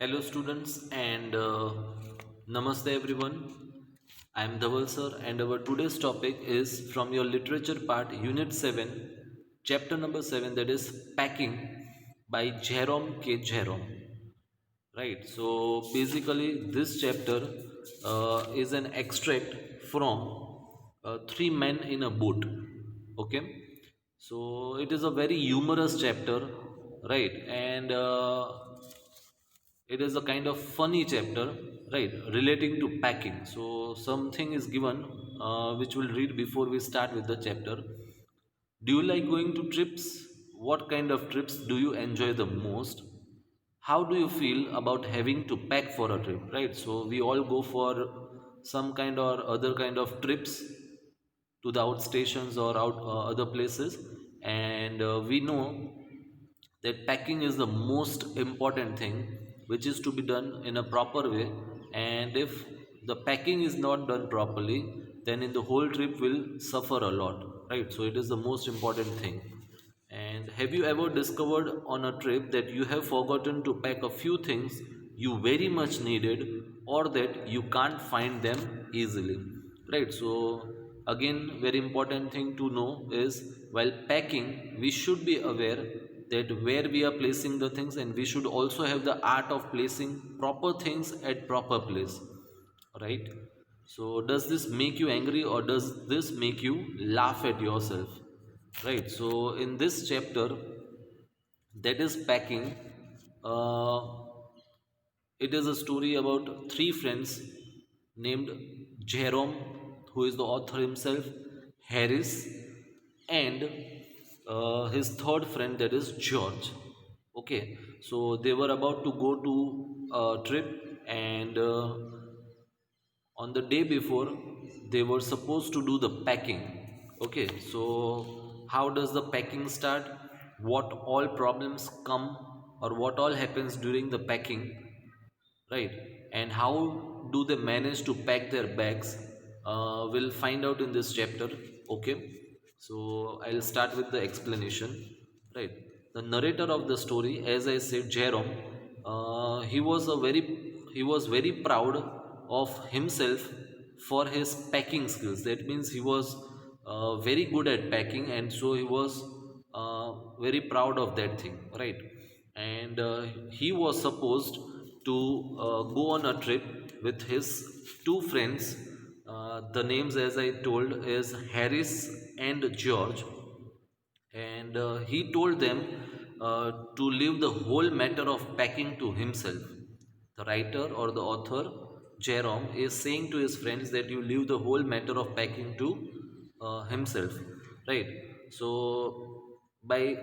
Hello students and namaste everyone. I am Dhaval sir and our today's topic is from your literature part unit 7 chapter number 7, that is packing by Jerome K. Jerome. Right. So basically this chapter is an extract from Three Men in a Boat. Okay. So it is a very humorous chapter, right? And it is a kind of funny chapter, right, relating to packing. So something is given which we'll read before we start with the chapter. Do you like going to trips? What kind of trips do you enjoy the most? How do you feel about having to pack for a trip, right? So we all go for some kind or other kind of trips to the outstations or out other places, and we know that packing is the most important thing which is to be done in a proper way. And if the packing is not done properly, then in the whole trip will suffer a lot, right? So it is the most important thing. And have you ever discovered on a trip that you have forgotten to pack a few things you very much needed, or that you can't find them easily? Right. So again, very important thing to know is while packing, we should be aware that where we are placing the things, and we should also have the art of placing proper things at proper place. Right. So does this make you angry, or does this make you laugh at yourself? Right. So in this chapter, that is packing, uh, it is a story about three friends named Jerome, who is the author himself, Harris, and his third friend, that is George. Okay, so they were about to go to a trip, and on the day before they were supposed to do the packing. Okay, so how does the packing start? What all problems come, or what all happens during the packing, right? And how do they manage to pack their bags? We'll find out in this chapter. Okay, so I'll start with the explanation. Right, the narrator of the story, as I said, Jerome, he was very proud of himself for his packing skills. That means he was very good at packing, and so he was very proud of that thing, right? And he was supposed to go on a trip with his two friends. The names, as I told, is Harris and George. And he told them to leave the whole matter of packing to himself. The writer or the author, Jerome, is saying to his friends that you leave the whole matter of packing to himself, right? So by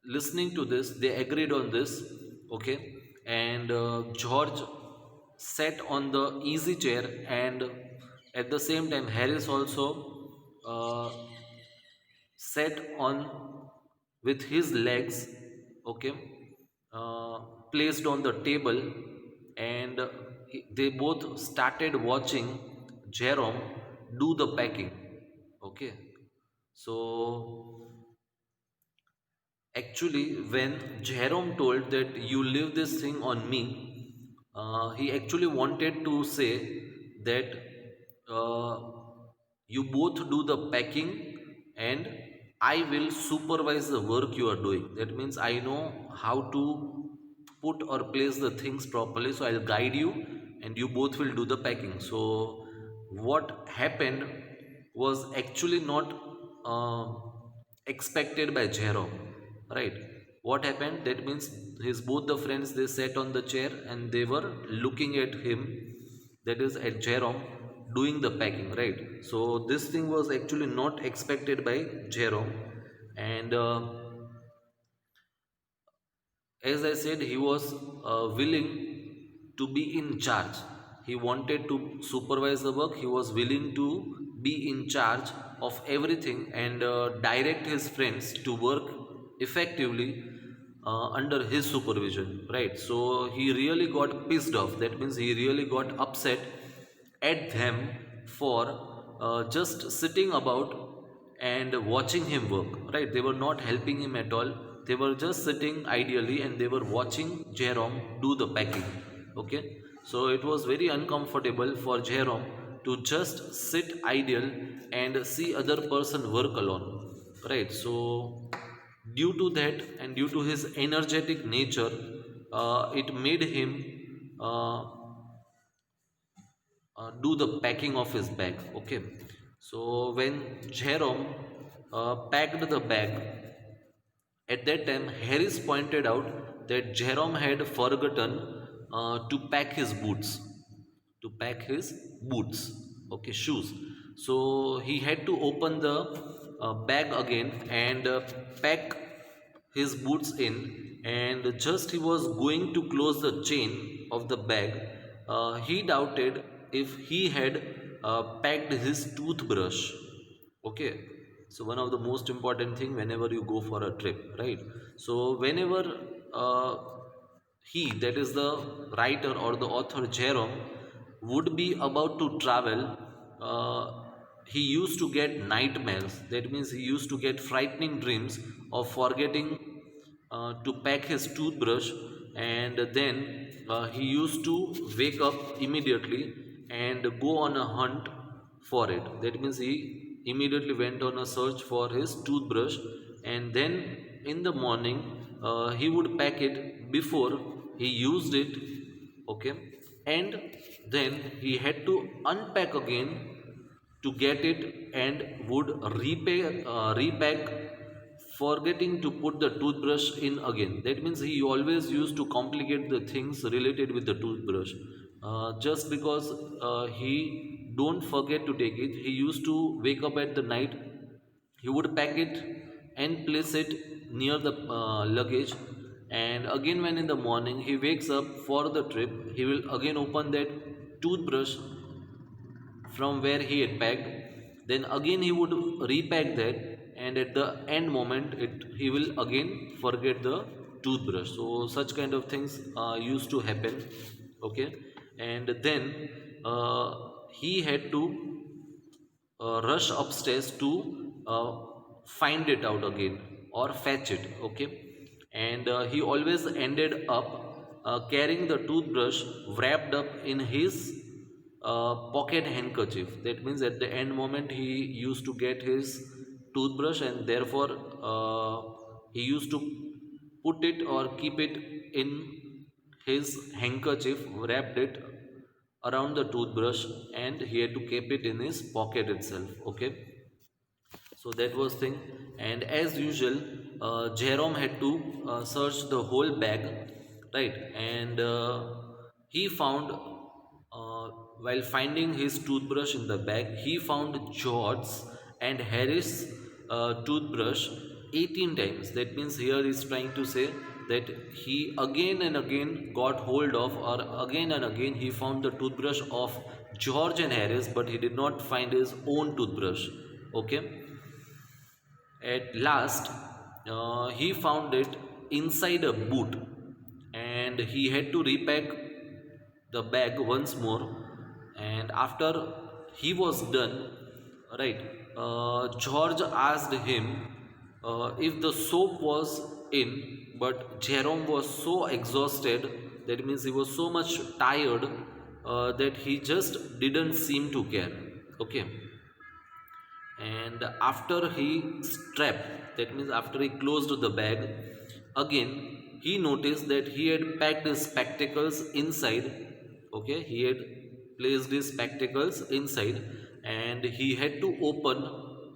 listening to this, they agreed on this. Okay, and George sat on the easy chair, and at the same time Harris also uh, sat on with his legs, okay, uh, placed on the table. And they both started watching Jerome do the packing. Okay, so actually, when Jerome told that you leave this thing on me, he actually wanted to say that uh, you both do the packing, and I will supervise the work you are doing. That means I know how to put or place the things properly, so I'll guide you, and you both will do the packing. So what happened was actually not expected by Jerome, right? What happened? That means his both the friends, they sat on the chair and they were looking at him, that is at Jerome, doing the packing, right? So this thing was actually not expected by Jerome. And as I said, he was willing to be in charge. He wanted to supervise the work. He was willing to be in charge of everything, and direct his friends to work effectively under his supervision, right? So he really got pissed off. That means he really got upset at them for just sitting about and watching him work, right? They were not helping him at all. They were just sitting ideally and they were watching Jerome do the packing. Okay, so it was very uncomfortable for Jerome to just sit ideal and see other person work alone, right? So due to that and due to his energetic nature, it made him uh, do the packing of his bag. Okay, so when Jerome packed the bag, at that time Harris pointed out that Jerome had forgotten to pack his boots, to pack his boots, okay, shoes. So he had to open the bag again and pack his boots in, and just he was going to close the chain of the bag, he doubted if he had packed his toothbrush. Okay, so one of the most important thing whenever you go for a trip, right? So whenever uh, he, that is the writer or the author Jerome, would be about to travel, uh, he used to get nightmares. That means he used to get frightening dreams of forgetting to pack his toothbrush, and then he used to wake up immediately and go on a hunt for it. That means he immediately went on a search for his toothbrush, and then in the morning he would pack it before he used it. Okay, and then he had to unpack again to get it, and would repack, forgetting to put the toothbrush in again. That means he always used to complicate the things related with the toothbrush. Just because he don't forget to take it, he used to wake up at the night, he would pack it and place it near the luggage, and again when in the morning he wakes up for the trip, he will again open that toothbrush from where he had packed. Then again he would repack that, and at the end moment he will again forget the toothbrush. So such kind of things used to happen. Okay, and then uh, he had to rush upstairs to find it out again or fetch it. Okay, and he always ended up carrying the toothbrush wrapped up in his pocket handkerchief. That means at the end moment he used to get his toothbrush, and therefore he used to put it or keep it in his handkerchief, wrapped it around the toothbrush, and he had to keep it in his pocket itself. Okay, so that was thing. And as usual, Jerome had to search the whole bag, right? And he found, while finding his toothbrush in the bag, he found George's and Harris toothbrush 18 times. That means here he's trying to say that he again and again got hold of, or again and again he found the toothbrush of George and Harris, but he did not find his own toothbrush. Okay, at last, he found it inside a boot, and he had to repack the bag once more. And after he was done, right, George asked him if the soap was in, but Jerome was so exhausted, that means he was so much tired, that he just didn't seem to care. Okay, and after he strapped, that means after he closed the bag again, he noticed that he had packed his spectacles inside. Okay, he had placed his spectacles inside, and he had to open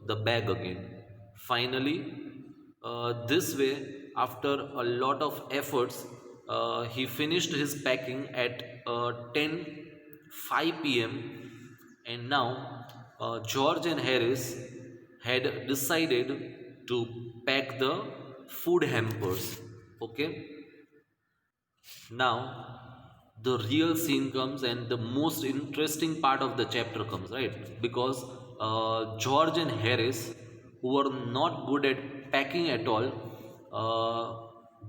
the bag again. Finally, this way, after a lot of efforts, he finished his packing at 10:05 p.m. And now George and Harris had decided to pack the food hampers. Okay, now the real scene comes, and the most interesting part of the chapter comes, right? Because George and Harris, who were not good at packing at all,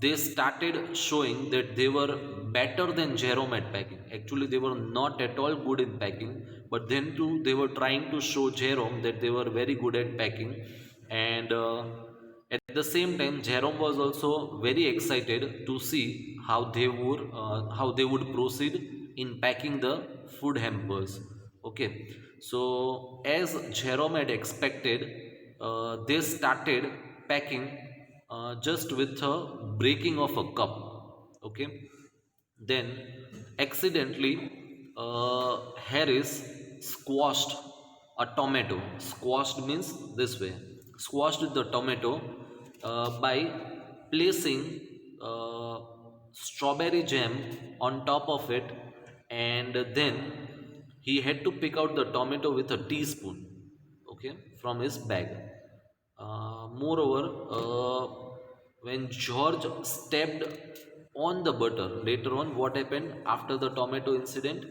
they started showing that they were better than Jerome at packing. Actually, they were not at all good in packing, but then too they were trying to show Jerome that they were very good at packing. And At the same time, Jerome was also very excited to see how they would proceed in packing the food hampers. Okay, so as Jerome had expected, they started packing just with a breaking of a cup. Okay, then, accidentally, Harris squashed a tomato. Squashed means this way. Squashed the tomato by placing uh, strawberry jam on top of it, and then he had to pick out the tomato with a teaspoon, okay, from his bag. Moreover, when George stepped on the butter, later on, what happened after the tomato incident?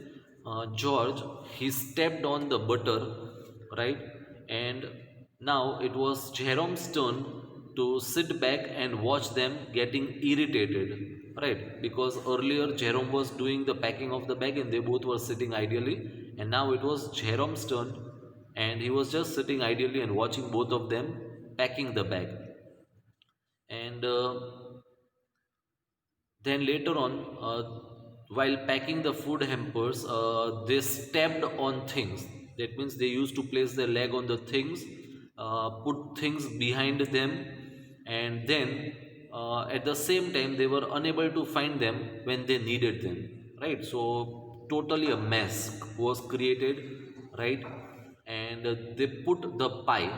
George, he stepped on the butter, right? And now it was Jerome's turn to sit back and watch them getting irritated, right? Because earlier Jerome was doing the packing of the bag and they both were sitting ideally, and now it was Jerome's turn and he was just sitting ideally and watching both of them packing the bag. And then later on, while packing the food hampers, they stepped on things. That means they used to place their leg on the things, put things behind them, and then at the same time they were unable to find them when they needed them. Right. So totally a mess was created. Right. And they put the pie.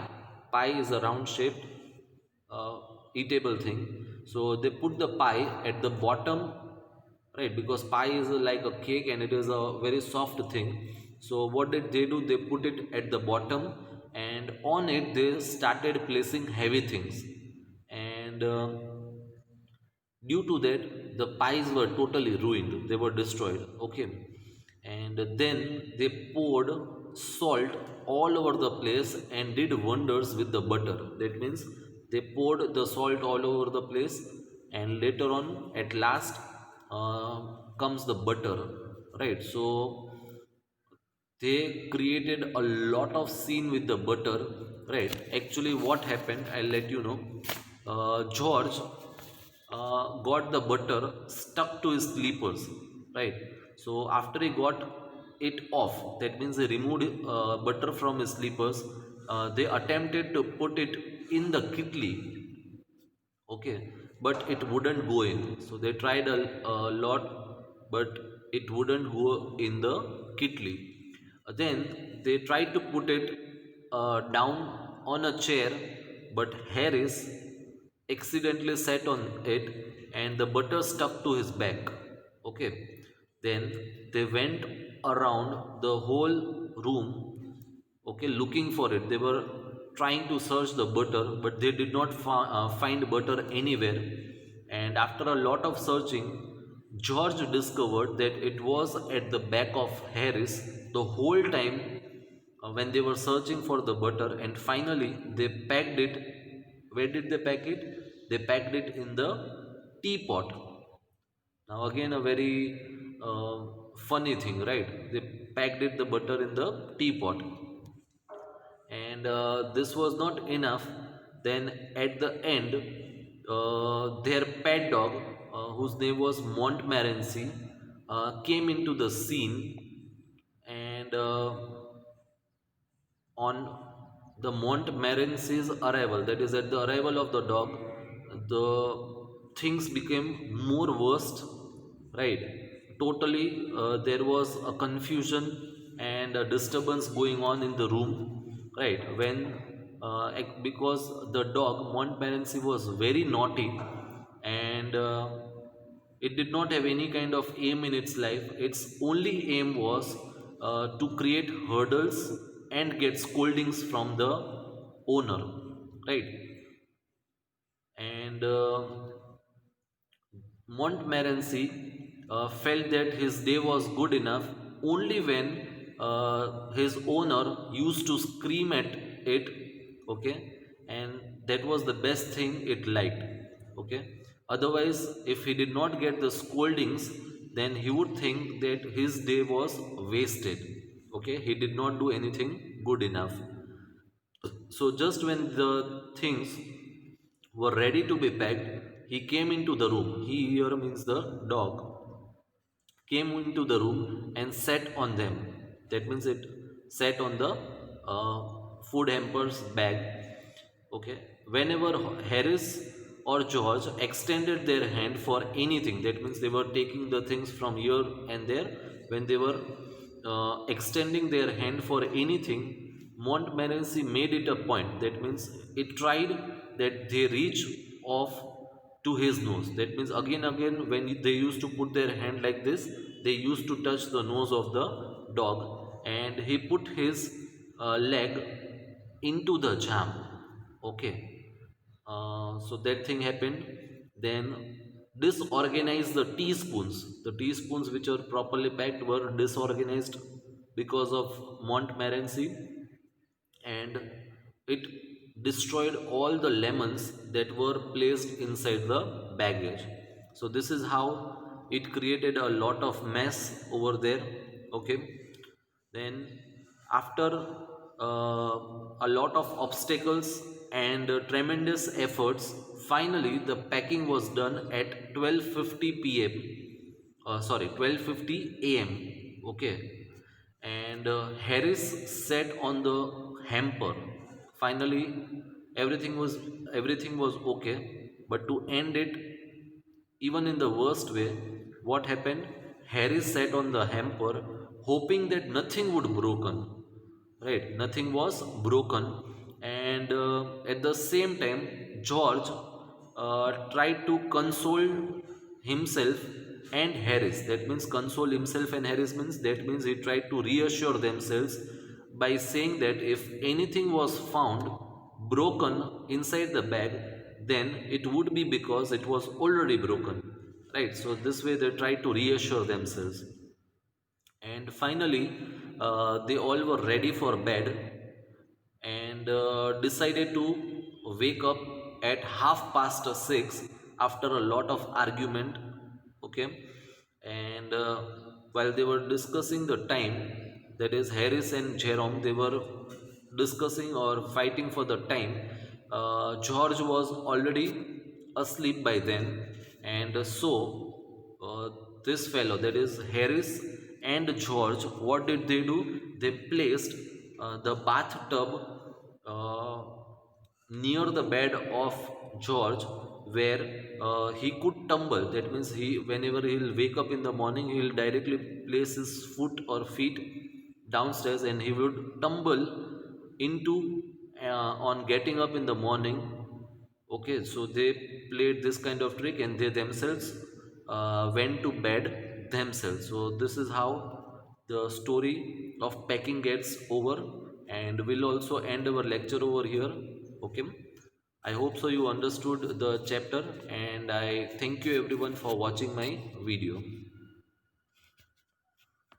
Pie is a round shaped uh, eatable thing. So they put the pie at the bottom, right? Because pie is like a cake and it is a very soft thing. So what did they do? They put it at the bottom, and on it they started placing heavy things. And due to that, the pies were totally ruined, they were destroyed. Okay, and then they poured salt all over the place and did wonders with the butter. That means they poured the salt all over the place, and later on, at last, uh, comes the butter, right? So they created a lot of scene with the butter, right? Actually, what happened, I'll let you know. George got the butter stuck to his sleepers, right? So after he got it off, that means he removed butter from his sleepers. They attempted to put it in the kitli, okay, but it wouldn't go in. So they tried a lot, but it wouldn't go in the kitli. Then they tried to put it down on a chair, but Harris accidentally sat on it and the butter stuck to his back. Okay, then they went around the whole room, okay, looking for it. They were trying to search the butter, but they did not find butter anywhere. And after a lot of searching, George discovered that it was at the back of Harris the whole time, when they were searching for the butter. And finally they packed it. Where did they pack it? They packed it in the teapot. Now again, a very funny thing, right? They packed it the butter in the teapot, and this was not enough. Then at the end, their pet dog, whose name was Montmorency, came into the scene, and on the Montmorency's arrival, that is, at the arrival of the dog, the things became more worst, right? Totally, there was a confusion and a disturbance going on in the room, right? When because the dog Montmorency was very naughty, and it did not have any kind of aim in its life. Its only aim was to create hurdles and get scoldings from the owner, right? And Montmorency felt that his day was good enough only when his owner used to scream at it, okay, and that was the best thing it liked, okay. Otherwise, if he did not get the scoldings, then he would think that his day was wasted, okay. He did not do anything good enough. So just when the things were ready to be packed, he came into the room. He here means the dog came into the room and sat on them. That means it sat on the food hamper's bag. Okay. Whenever Harris or George extended their hand for anything, that means they were taking the things from here and there. When they were extending their hand for anything, Montmorency made it a point. That means it tried that they reach off to his nose. That means again when they used to put their hand like this, they used to touch the nose of the dog, and he put his leg into the jam. Okay. So that thing happened. Then disorganized the teaspoons. The teaspoons which are properly packed were disorganized because of Montmorency, and it destroyed all the lemons that were placed inside the baggage. So this is how it created a lot of mess over there. Okay. Then after a lot of obstacles and tremendous efforts, finally the packing was done at 12:50 p.m. Sorry, 12:50 a.m. Okay. And Harris sat on the hamper. Finally, everything was everything was okay. But to end it, even in the worst way, what happened? Harris sat on the hamper, hoping that nothing would broken. Right, nothing was broken, and at the same time, George tried to console himself and Harris. That means console himself and Harris means that means he tried to reassure themselves by saying that if anything was found broken inside the bag, then it would be because it was already broken. Right. So this way they tried to reassure themselves. And finally, they all were ready for bed, and decided to wake up at 6:30 after a lot of argument. Okay. And while they were discussing the time, that is Harris and Jerome, they were discussing or fighting for the time. George was already asleep by then, and so uh, this fellow, that is Harris and George, what did they do? They placed the bathtub uh, near the bed of George, where he could tumble. That means he, whenever he'll wake up in the morning, he'll directly place his foot or feet downstairs, and he would tumble into on getting up in the morning. Okay, so they played this kind of trick, and they themselves went to bed themselves. So this is how the story of packing gets over, and we'll also end our lecture over here. Okay. I hope so you understood the chapter, and I thank you everyone for watching my video.